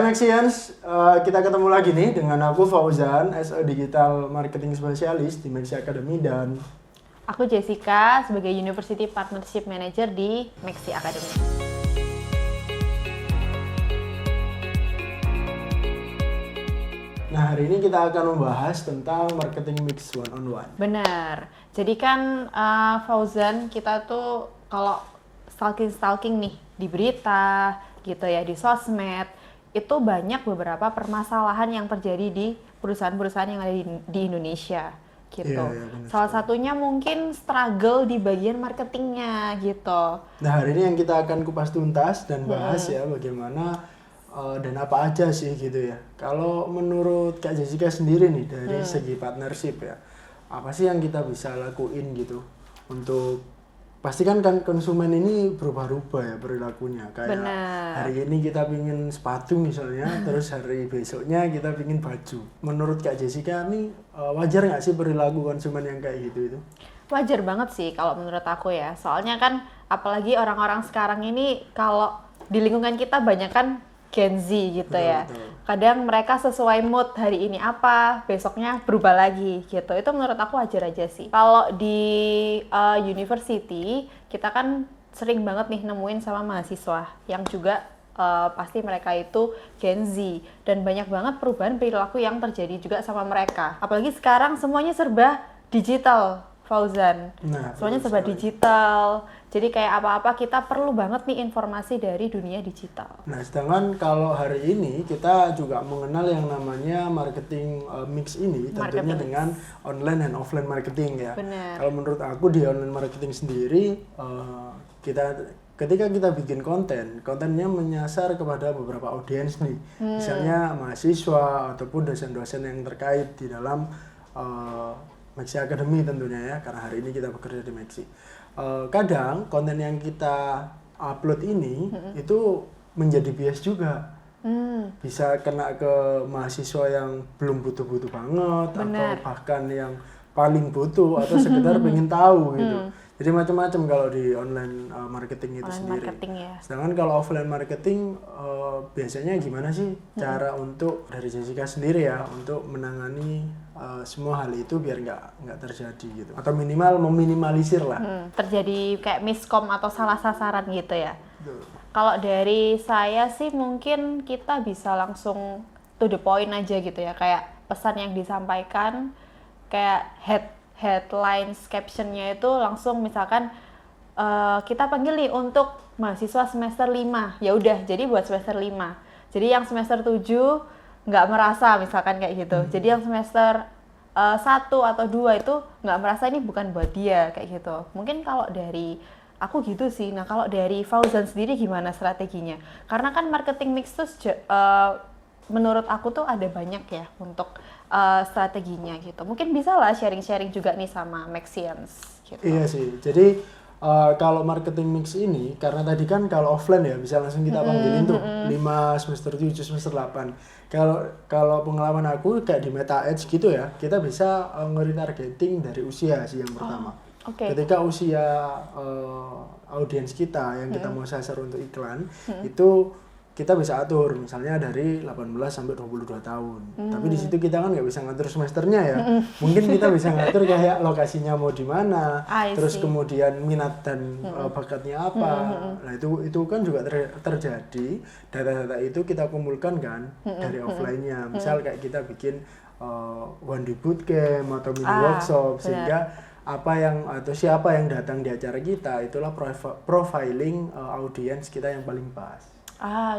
Maxians, kita ketemu lagi nih dengan aku Fauzan, SE Digital Marketing Specialist di Maxi Academy, dan aku Jessica sebagai University Partnership Manager di Maxi Academy. Nah, hari ini kita akan membahas tentang marketing mix one-on-one. Benar. Jadi kan Fauzan, kita tuh kalau stalking nih di berita gitu ya, di sosmed, itu banyak beberapa permasalahan yang terjadi di perusahaan-perusahaan yang ada di Indonesia gitu. Iya, Salah satunya mungkin struggle di bagian marketingnya gitu. Nah, hari ini yang kita akan kupas tuntas dan bahas ya bagaimana dan apa aja sih gitu ya. Kalau menurut Kak Jessica sendiri nih dari segi partnership ya, apa sih yang kita bisa lakuin gitu untuk pastikan kan konsumen ini berubah-ubah ya perilakunya. Kayak Benar. hari ini kita pingin sepatu misalnya, terus hari besoknya kita pingin baju. Menurut Kak Jessica nih wajar nggak sih perilaku konsumen yang kayak gitu itu? Wajar banget sih kalau menurut aku ya. Soalnya kan apalagi orang-orang sekarang ini kalau di lingkungan kita banyak kan Gen Z gitu ya. Betul. Kadang mereka sesuai mood hari ini apa, besoknya berubah lagi gitu. Itu menurut aku wajar aja sih. Kalau di university, kita kan sering banget nih nemuin sama mahasiswa yang juga pasti mereka itu Gen Z. Dan banyak banget perubahan perilaku yang terjadi juga sama mereka. Apalagi sekarang semuanya serba digital, Fauzan. Nah, Semuanya betul serba sekali. digital. Jadi kayak apa-apa kita perlu banget nih informasi dari dunia digital. Nah, sedangkan kalau hari ini kita juga mengenal yang namanya marketing mix ini tentunya Marketing dengan online dan offline marketing ya. Benar. Kalau menurut aku di online marketing sendiri ketika kita bikin kontennya menyasar kepada beberapa audiens nih. Misalnya mahasiswa ataupun dosen-dosen yang terkait di dalam Maxi Academy tentunya ya, karena hari ini kita bekerja di Maxi. Kadang konten yang kita upload ini itu menjadi bias juga. Bisa kena ke mahasiswa yang belum butuh-butuh banget, atau bahkan yang paling butuh atau sekedar pengen tahu gitu. Jadi macam-macam kalau di online marketing itu Online sendiri. marketing ya. Sedangkan kalau offline marketing biasanya gimana sih cara untuk dari Jessica sendiri ya untuk menangani semua hal itu biar nggak terjadi gitu, atau minimal meminimalisir lah. Terjadi kayak miskom atau salah sasaran gitu ya. Betul. Kalau dari saya sih mungkin kita bisa langsung to the point aja gitu ya, kayak pesan yang disampaikan, kayak headlines captionnya itu langsung misalkan kita panggil nih untuk mahasiswa semester 5, ya udah jadi buat semester 5. Jadi yang semester 7 nggak merasa misalkan kayak gitu. Jadi yang semester 1 atau 2 itu nggak merasa ini bukan buat dia kayak gitu. Mungkin kalau dari aku gitu sih. Nah kalau dari Fauzan sendiri gimana strateginya? Karena kan marketing mix tuh menurut aku tuh ada banyak ya untuk strateginya gitu. Mungkin bisa lah sharing-sharing juga nih sama Maxians gitu. Iya sih. Jadi kalau marketing mix ini, karena tadi kan kalau offline ya bisa langsung kita panggilin tuh 5 semester 7 semester 8. Kalau pengalaman aku kayak di Meta Ads gitu ya, kita bisa nge-retargeting dari usia sih yang pertama. Oke. Ketika usia audiens kita yang kita mau sasar untuk iklan itu kita bisa atur misalnya dari 18 sampai 22 tahun. Tapi di situ kita kan nggak bisa ngatur semesternya ya. Mungkin kita bisa ngatur kayak lokasinya mau di mana, terus kemudian minat dan bakatnya apa. Nah, itu kan juga terjadi. Data-data itu kita kumpulkan kan dari offline-nya. Misal kayak kita bikin one day bootcamp atau mini workshop, sehingga siapa yang datang di acara kita itulah profiling audiens kita yang paling pas.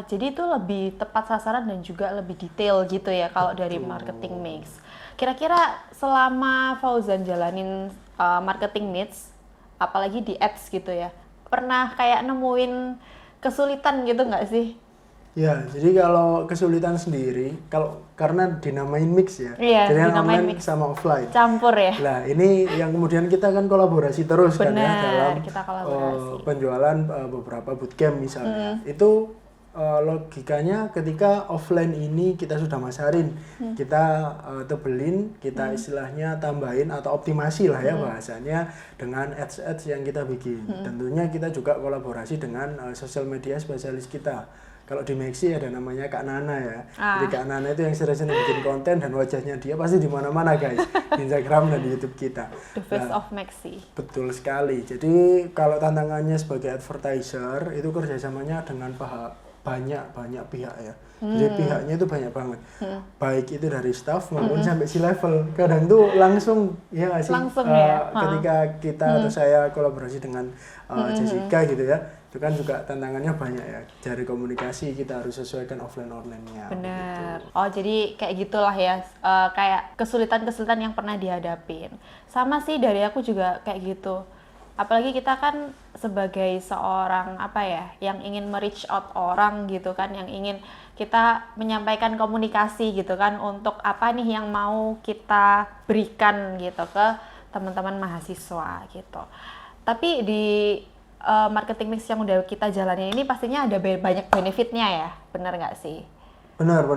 Jadi itu lebih tepat sasaran dan juga lebih detail gitu ya kalau dari marketing mix. Kira-kira selama Fauzan jalanin marketing mix, apalagi di ads gitu ya, pernah kayak nemuin kesulitan gitu nggak sih? Ya, jadi kalau kesulitan sendiri, karena dinamain mix ya, Iya, jadi dinamain online mix. sama offline. Campur ya? Nah, ini yang kemudian kita kan kolaborasi terus kan ya dalam kita kolaborasi. penjualan beberapa bootcamp misalnya. Itu logikanya ketika offline ini kita sudah masarin, kita tebelin, kita istilahnya tambahin atau optimasi lah ya bahasanya dengan ads yang kita bikin. Tentunya kita juga kolaborasi dengan sosial media spesialis kita. Kalau di Maxi ada namanya Kak Nana ya. Jadi Kak Nana itu yang sering-sering bikin konten dan wajahnya dia pasti di mana-mana guys. Di Instagram dan di YouTube kita. The face of Maxi. Betul sekali. Jadi kalau tantangannya sebagai advertiser itu kerjasamanya dengan banyak pihak ya. Jadi pihaknya itu banyak banget. Baik itu dari staff maupun sampai C-level. Kadang tuh langsung ya nggak sih? Langsung ya. Ketika kita atau saya kolaborasi dengan Jessica gitu ya, itu kan juga tantangannya banyak ya. Dari komunikasi kita harus sesuaikan offline-online-nya. Benar. Gitu. Oh jadi kayak gitulah ya, kayak kesulitan-kesulitan yang pernah dihadapin. Sama sih dari aku juga kayak gitu. Apalagi kita kan sebagai seorang yang ingin reach out orang gitu kan, yang ingin kita menyampaikan komunikasi gitu kan untuk apa nih yang mau kita berikan gitu ke teman-teman mahasiswa gitu. Tapi di marketing mix yang udah kita jalani ini pastinya ada banyak benefitnya ya, benar nggak sih? Benar.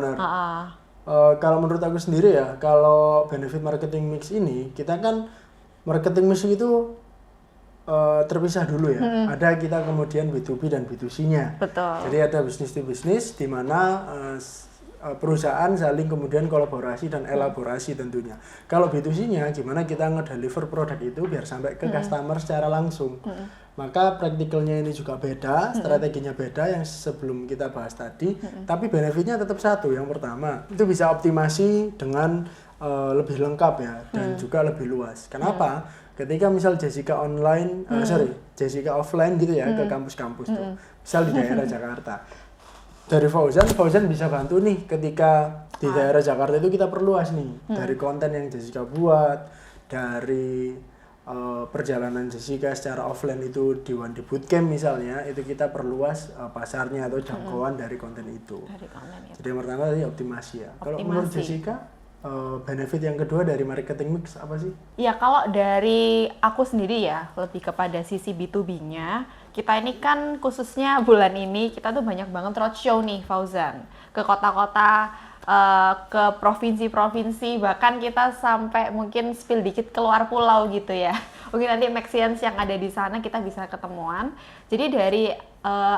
Kalau menurut aku sendiri ya, kalau benefit marketing mix ini, kita kan marketing mix itu terpisah dulu ya. Ada kita kemudian B2B dan B2C-nya. Betul. Jadi ada bisnis to bisnis di mana perusahaan saling kemudian kolaborasi dan elaborasi tentunya. Kalau B2C-nya gimana kita ngedeliver produk itu biar sampai ke customer secara langsung. Maka praktikalnya ini juga beda, strateginya beda yang sebelum kita bahas tadi, tapi benefitnya tetap satu. Yang pertama, itu bisa optimasi dengan lebih lengkap ya dan juga lebih luas. Kenapa? Ketika misal Jessica Jessica offline gitu ya ke kampus-kampus tuh, misal di daerah Jakarta. Dari Fauzan bisa bantu nih ketika di daerah Jakarta itu kita perluas nih dari konten yang Jessica buat, dari perjalanan Jessica secara offline itu di One Day Bootcamp misalnya, itu kita perluas pasarnya atau jangkauan dari konten itu. Jadi yang pertama tadi optimasi ya. Kalau menurut Jessica, benefit yang kedua dari marketing mix apa sih? Ya kalau dari aku sendiri ya, lebih kepada sisi B2B-nya, kita ini kan khususnya bulan ini kita tuh banyak banget roadshow nih Fauzan, ke kota-kota, ke provinsi-provinsi, bahkan kita sampai mungkin spill dikit keluar pulau gitu ya. Mungkin nanti Maxians yang ada di sana kita bisa ketemuan. Jadi dari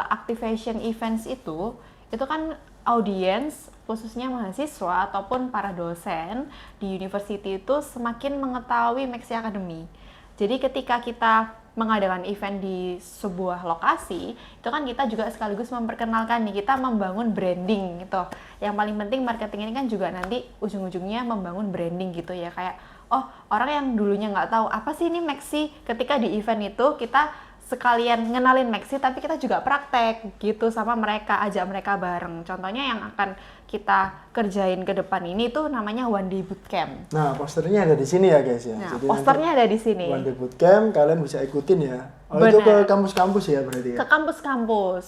activation events itu kan audiens khususnya mahasiswa ataupun para dosen di university itu semakin mengetahui Maxi Academy. Jadi ketika kita mengadakan event di sebuah lokasi, itu kan kita juga sekaligus memperkenalkan nih, kita membangun branding gitu. Yang paling penting marketing ini kan juga nanti ujung-ujungnya membangun branding gitu ya, kayak orang yang dulunya nggak tahu apa sih ini Maxi, ketika di event itu kita sekalian ngenalin Maxi, tapi kita juga praktek gitu sama mereka, ajak mereka bareng. Contohnya yang akan kita kerjain ke depan ini tuh namanya One Day Bootcamp. Nah, posternya ada di sini ya guys ya. Nah, jadi posternya ada di sini. One Day Bootcamp kalian bisa ikutin ya. Itu ke kampus-kampus ya berarti ya? Ke kampus-kampus.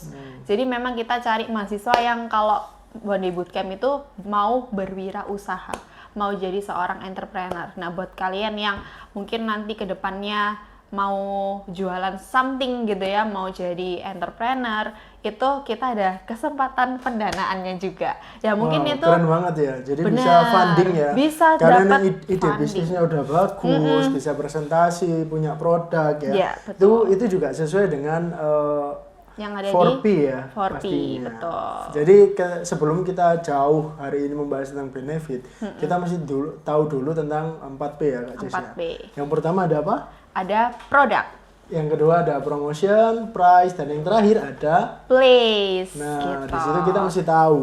Jadi memang kita cari mahasiswa yang kalau One Day Bootcamp itu mau berwirausaha, mau jadi seorang entrepreneur. Nah, buat kalian yang mungkin nanti ke depannya mau jualan something gitu ya, mau jadi entrepreneur, itu kita ada kesempatan pendanaannya juga. Ya mungkin itu keren banget ya. Jadi bener, bisa funding ya. Bisa karena dapat ide funding. Bisnisnya udah bagus, bisa presentasi, punya produk ya. Ya betul. Itu juga sesuai dengan yang ada 4P ya 4P, pastinya. betul. Jadi sebelum kita jauh hari ini membahas tentang benefit, kita mesti tahu dulu tentang 4P ya Kak Jess. 4P. Yang pertama ada apa? Ada produk. Yang kedua ada promotion, price, dan yang terakhir ada place. Nah, gitu. di situ kita mesti tahu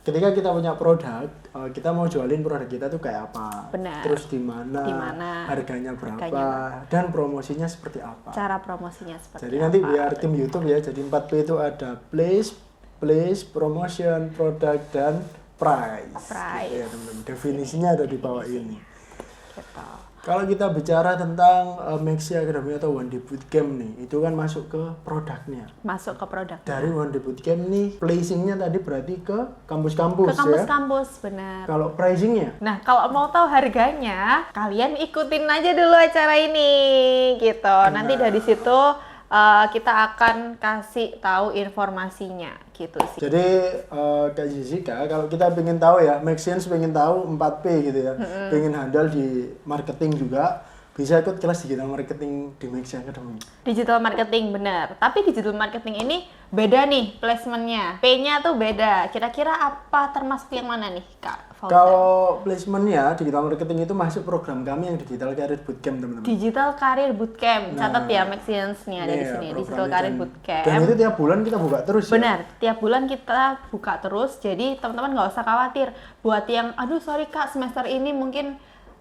ketika kita punya produk, kita mau jualin produk kita tuh kayak apa, Benar. terus di mana, harganya berapa, dan promosinya seperti apa. Cara promosinya seperti jadi apa. nanti biar tim YouTube ya, jadi 4P itu ada place, promotion, produk, dan price. Gitu ya, teman-teman. Definisinya ada di bawah ini. Gitu. Kalau kita bicara tentang Maxi Academy atau One Day Bootcamp nih, itu kan masuk ke produknya. Masuk ke produk. Dari One Day Bootcamp nih, placingnya tadi berarti ke kampus-kampus ya? Ke kampus-kampus, benar. Kalau pricingnya? Nah, kalau mau tahu harganya, kalian ikutin aja dulu acara ini, gitu. Benar. Nanti dari situ kita akan kasih tahu informasinya, gitu sih. Jadi Kak Jessica, kalau kita pengen tahu ya, Maxians pengen tahu 4P gitu ya, pengen handal di marketing juga, bisa ikut kelas digital marketing di Max Academy. Digital marketing, benar. Tapi digital marketing ini beda nih placementnya. P-nya tuh beda. Kira-kira apa termasuk yang mana nih, Kak Fauzan? Kalau placementnya digital marketing itu masuk program kami yang Digital Career Bootcamp, teman-teman. Digital Career Bootcamp. Catat ya Maxians-nya ada di Iya, sini. program Digital itu. Career Bootcamp. Dan itu tiap bulan kita buka terus ya. Benar, tiap bulan kita buka terus. Jadi teman-teman nggak usah khawatir. Buat yang, aduh sorry Kak, semester ini mungkin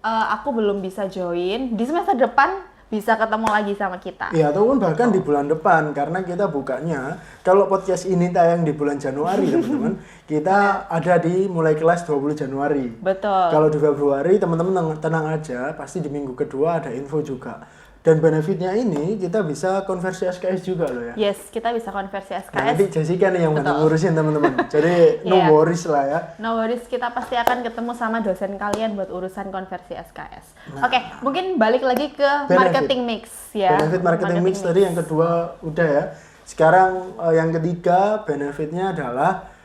aku belum bisa join. Di semester depan bisa ketemu lagi sama kita. Iya, ataupun bahkan di bulan depan, karena kita bukanya, kalau podcast ini tayang di bulan Januari, teman-teman, kita ada di mulai kelas 20 Januari. Betul. Kalau di Februari, teman-teman tenang aja, pasti di minggu kedua ada info juga. Dan benefitnya ini, kita bisa konversi SKS juga loh ya. Yes, kita bisa konversi Nah, SKS. nanti Jessica nih yang bantu ngurusin, teman-teman. Jadi, no Iya. worries lah ya. No worries, kita pasti akan ketemu sama dosen kalian buat urusan konversi SKS. Oke, mungkin balik lagi ke Benefit. marketing mix ya. Benefit marketing mix tadi yang kedua udah ya. Sekarang yang ketiga benefitnya adalah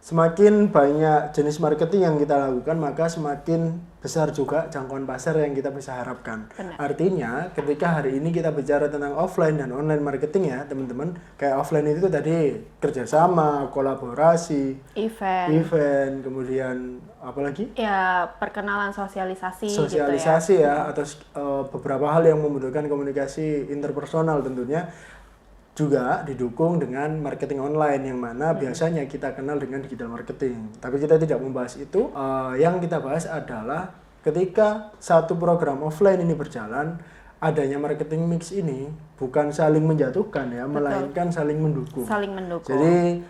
semakin banyak jenis marketing yang kita lakukan, maka semakin besar juga jangkauan pasar yang kita bisa harapkan. Benar. Artinya ketika hari ini kita bicara tentang offline dan online marketing ya teman-teman, kayak offline itu tadi kerjasama, kolaborasi, event, kemudian apa lagi? Ya, perkenalan sosialisasi gitu ya. Sosialisasi ya, atau beberapa hal yang membutuhkan komunikasi interpersonal tentunya juga didukung dengan marketing online yang mana biasanya kita kenal dengan digital marketing. Tapi kita tidak membahas itu. Yang kita bahas adalah ketika satu program offline ini berjalan, adanya marketing mix ini bukan saling menjatuhkan ya, melainkan saling mendukung. Saling mendukung. Jadi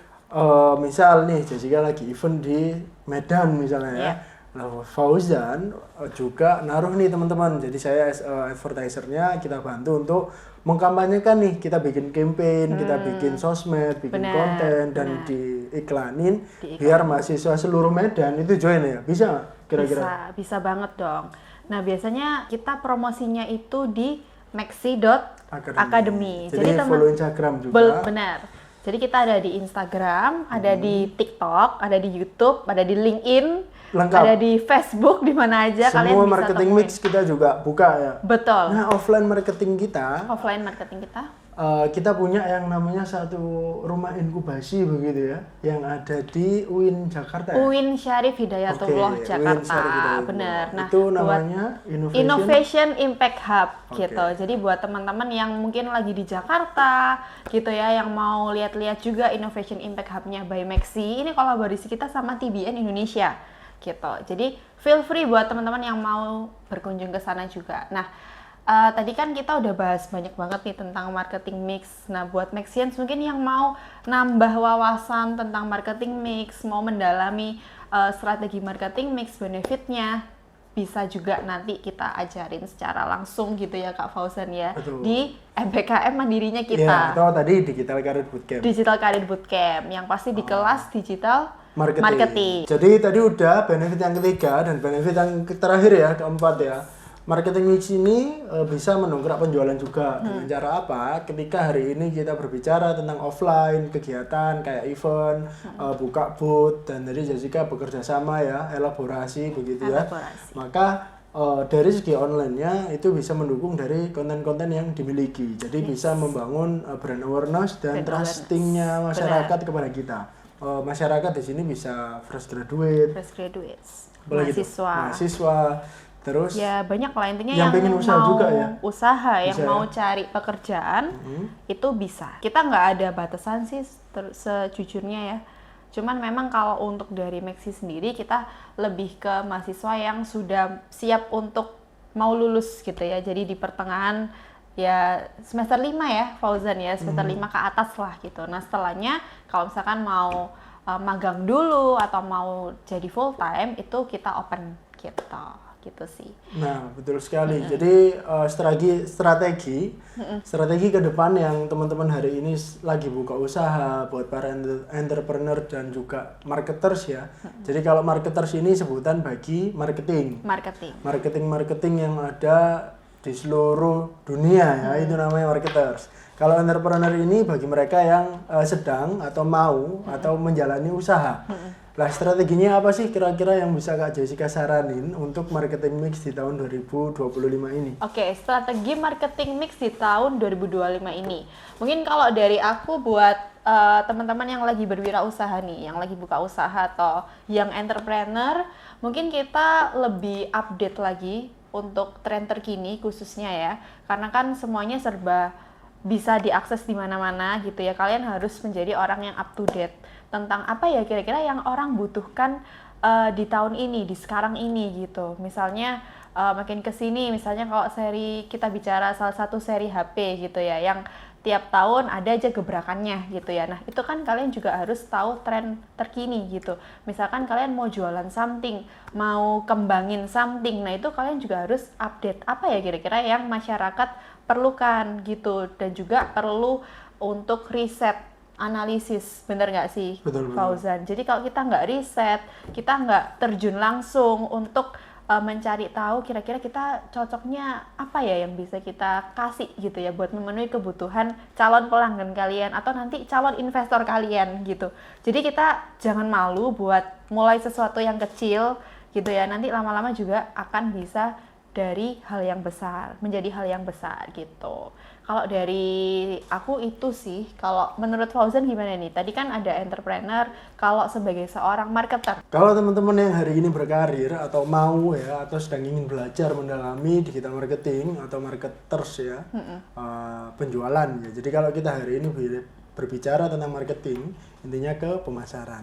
misal nih Jessica lagi event di Medan misalnya ya. Nah, Fauzan juga naruh nih teman-teman. Jadi saya as advertisernya kita bantu untuk mengkampanyekan nih. Kita bikin campaign, kita bikin sosmed, bikin konten dan diiklanin biar mahasiswa seluruh Medan itu join ya. Bisa nggak kira-kira? Bisa banget dong. Nah, biasanya kita promosinya itu di maxi.academy. Jadi follow Instagram juga. Benar. Jadi kita ada di Instagram, ada di TikTok, ada di YouTube, ada di LinkedIn, lengkap. ada di Facebook, di mana aja Semua kalian bisa marketing temuin. mix kita juga buka ya. Betul. Nah, offline marketing kita, kita punya yang namanya satu rumah inkubasi begitu ya, yang ada di UIN Jakarta. Ya? UIN Syarif Hidayatullah Jakarta, benar. Nah, itu namanya Innovation Impact Hub gitu. Oke. Jadi buat teman-teman yang mungkin lagi di Jakarta gitu ya, yang mau lihat-lihat juga Innovation Impact Hub-nya by Maxi. Ini kolaborasi kita sama TBN Indonesia gitu. Jadi feel free buat teman-teman yang mau berkunjung ke sana juga. Nah, tadi kan kita udah bahas banyak banget nih tentang marketing mix. Nah, buat Maxians mungkin yang mau nambah wawasan tentang marketing mix, mau mendalami strategi marketing mix, benefitnya, bisa juga nanti kita ajarin secara langsung gitu ya Kak Fauzan ya. Betul. Di MBKM mandirinya kita. Ya, atau tadi Digital Career Bootcamp. Digital Career Bootcamp yang pasti di kelas digital marketing. Jadi tadi udah benefit yang ketiga dan benefit yang terakhir ya, keempat ya. Marketing mix ini bisa mendongkrak penjualan juga. Dengan cara apa? Ketika hari ini kita berbicara tentang offline kegiatan kayak event, buka booth, dan tadi Jessica bekerja sama ya, elaborasi begitu ya. Maka dari segi online-nya itu bisa mendukung dari konten-konten yang dimiliki. Jadi bisa membangun brand awareness dan trusting-nya masyarakat kepada kita. Masyarakat di sini bisa fresh graduate, mahasiswa, terus ya banyak lah intinya yang pengen usaha mau juga ya. Usaha yang bisa mau ya? cari pekerjaan itu bisa. Kita nggak ada batasan sih sejujurnya ya. Cuman memang kalau untuk dari Maxi sendiri kita lebih ke mahasiswa yang sudah siap untuk mau lulus gitu ya. Jadi di pertengahan ya semester 5 ya Fauzan ya, semester 5 ke atas lah gitu. Nah setelahnya kalau misalkan mau magang dulu atau mau jadi full time itu kita open gitu sih. Nah betul sekali. Jadi strategi ke depan yang teman-teman hari ini lagi buka usaha buat para entrepreneur dan juga marketers ya. Jadi kalau marketers ini sebutan bagi marketing yang ada di seluruh dunia ya, itu namanya marketers. Kalau entrepreneur ini bagi mereka yang sedang atau mau atau menjalani usaha. Lah strateginya apa sih kira-kira yang bisa Kak Jessica saranin untuk marketing mix di tahun 2025 ini? Oke, strategi marketing mix di tahun 2025 ini. Mungkin kalau dari aku buat teman-teman yang lagi berwirausaha nih, yang lagi buka usaha atau yang entrepreneur, mungkin kita lebih update lagi untuk tren terkini khususnya ya. Karena kan semuanya serba bisa diakses di mana-mana gitu ya. Kalian harus menjadi orang yang up to date tentang apa ya kira-kira yang orang butuhkan di tahun ini, di sekarang ini gitu. Misalnya makin kesini, misalnya kalau seri kita bicara salah satu seri HP gitu ya, yang tiap tahun ada aja gebrakannya gitu ya. Nah itu kan kalian juga harus tahu tren terkini gitu. Misalkan kalian mau jualan something, mau kembangin something, nah itu kalian juga harus update apa ya kira-kira yang masyarakat perlukan gitu. Dan juga perlu untuk riset, analisis, bener nggak sih Betul. Fauzan? Jadi kalau kita nggak riset, kita nggak terjun langsung untuk mencari tahu kira-kira kita cocoknya apa ya yang bisa kita kasih gitu ya buat memenuhi kebutuhan calon pelanggan kalian atau nanti calon investor kalian gitu. Jadi kita jangan malu buat mulai sesuatu yang kecil gitu ya, nanti lama-lama juga akan bisa dari hal yang besar menjadi hal yang besar gitu. Kalau dari aku itu sih, kalau menurut Fauzan gimana nih? Tadi kan ada entrepreneur, kalau sebagai seorang marketer. Kalau teman-teman yang hari ini berkarir atau mau ya atau sedang ingin belajar mendalami digital marketing atau marketers ya, penjualan ya. Jadi kalau kita hari ini berbicara tentang marketing, intinya ke pemasaran.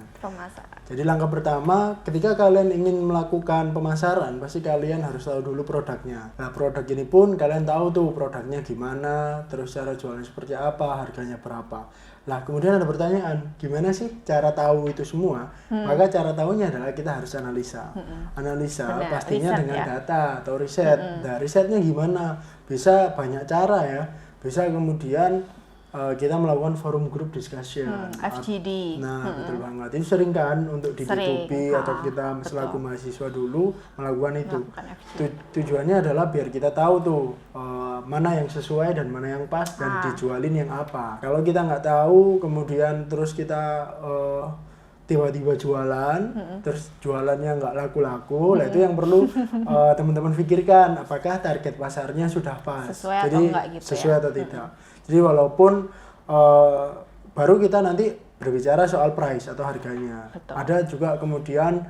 Jadi langkah pertama, ketika kalian ingin melakukan pemasaran, pasti kalian harus tahu dulu produknya. Nah, produk ini pun kalian tahu tuh produknya gimana, terus cara jualnya seperti apa, harganya berapa. Lah, kemudian ada pertanyaan, gimana sih cara tahu itu semua? Maka cara tahunya adalah kita harus analisa. Analisa Benar, pastinya riset dengan ya. data atau riset. Nah, risetnya gimana? Bisa banyak cara ya. Bisa kemudian kita melakukan forum group discussion. FGD. Nah, betul banget. Ini sering kan untuk di Sering, B2B atau kita selaku mahasiswa dulu melakukan itu. Tujuannya adalah biar kita tahu tuh mana yang sesuai dan mana yang pas dan dijualin yang apa. Kalau kita nggak tahu, kemudian terus kita tiba-tiba jualan, terus jualannya nggak laku-laku, lah itu yang perlu teman-teman pikirkan, apakah target pasarnya sudah pas, Sesuai jadi atau enggak gitu sesuai ya. atau tidak. Jadi walaupun baru kita nanti berbicara soal price atau harganya, Betul. ada juga kemudian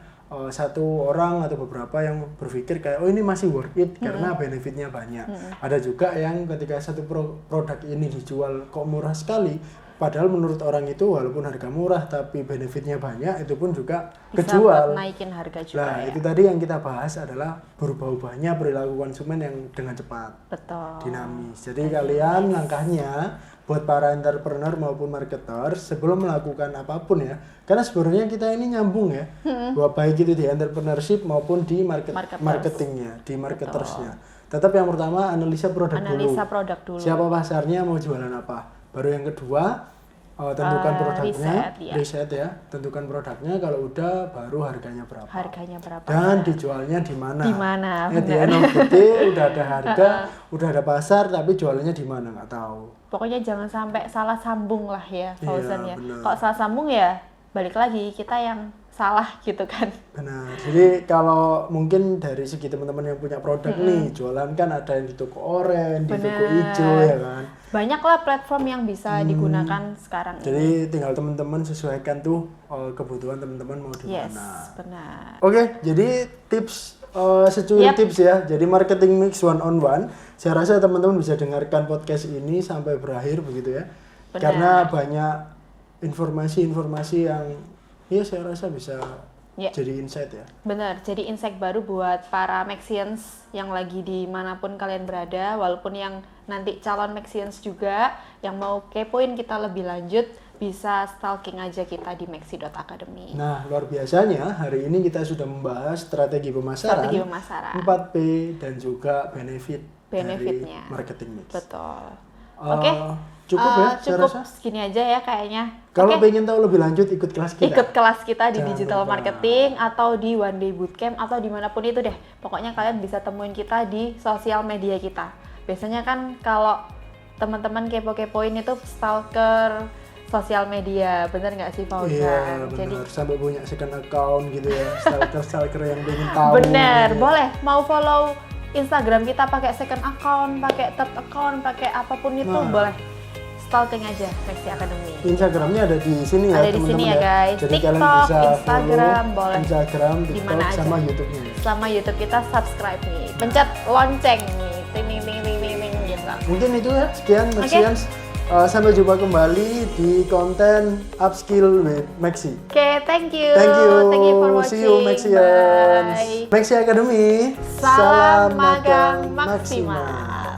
satu orang atau beberapa yang berpikir kayak oh ini masih worth it karena benefitnya banyak. Ada juga yang ketika satu produk ini dijual kok murah sekali, padahal menurut orang itu walaupun harga murah tapi benefitnya banyak, itu pun juga Bisa kejual. buat naikin harga juga Nah, ya. itu tadi yang kita bahas adalah berubah-ubahnya perilaku konsumen yang dengan cepat, Betul. dinamis. Jadi kalian langkahnya buat para entrepreneur maupun marketer sebelum melakukan apapun ya, karena sebenarnya kita ini nyambung ya, bahwa baik itu di entrepreneurship maupun di marketingnya, di marketersnya. Tetap yang pertama analisa produk dulu. Siapa pasarnya, mau jualan apa. Baru yang kedua tentukan produknya, riset ya, tentukan produknya. Kalau udah baru harganya berapa. Dan dijualnya di mana. At the end of the day udah ada harga, udah ada pasar, tapi jualannya di mana nggak tahu. Pokoknya jangan sampai salah sambung lah ya, Fauzan ya. Benar. Kalau salah sambung ya balik lagi kita yang salah gitu kan. Benar. Jadi kalau mungkin dari segi teman-teman yang punya produk nih, jualan kan ada yang di toko oranye, di toko hijau ya kan. Banyaklah platform yang bisa digunakan sekarang ini. Jadi tinggal teman-teman sesuaikan tuh kebutuhan teman-teman mau di Yes, mana. benar. Oke, jadi tips secuil tips ya. Jadi marketing mix one on one. Saya rasa teman-teman bisa dengarkan podcast ini sampai berakhir begitu ya. Benar. Karena banyak informasi-informasi yang ya saya rasa bisa jadi insight ya. Benar, jadi insight baru buat para Maxians yang lagi dimanapun kalian berada, walaupun yang nanti calon Maxians juga yang mau kepoin kita lebih lanjut, bisa stalking aja kita di maxi.academy. Nah, luar biasanya hari ini kita sudah membahas strategi pemasaran, 4P dan juga benefitnya dari marketing mix. Betul. Oke. Cukup ya, cukup saya rasa. segini aja ya kayaknya. Kalau pengen tahu lebih lanjut, ikut kelas kita. Ikut kelas kita di Jangan digital lupa. marketing atau di one day bootcamp atau dimanapun itu deh. Pokoknya kalian bisa temuin kita di sosial media kita. Biasanya kan kalau teman-teman kepo-kepoin itu stalker sosial media, bener nggak sih Fauzan? Iya Jadi benar, sampai punya second account gitu ya, stalker yang pengen tahu. bener, gitu ya. boleh mau follow Instagram kita pakai second account, pakai third account, pakai apapun itu Nah. boleh. Stalking aja Maxi Academy. Instagramnya ada di sini ya Ada di teman-teman sini ya, guys. Jadi TikTok, kalian bisa Instagram, follow boleh. Instagram, Di TikTok mana aja. sama YouTube-nya. Selama YouTube kita subscribe nih, pencet lonceng nih, ting ting ting ting ting ting gitu. Mungkin itu ya, sekian Maxians. Sampai jumpa kembali di konten Upskill with Maxi. Oke, thank you. Thank you. Thank you for watching. See you Maxians. Bye. Maxi Academy. Salam magang maksimal.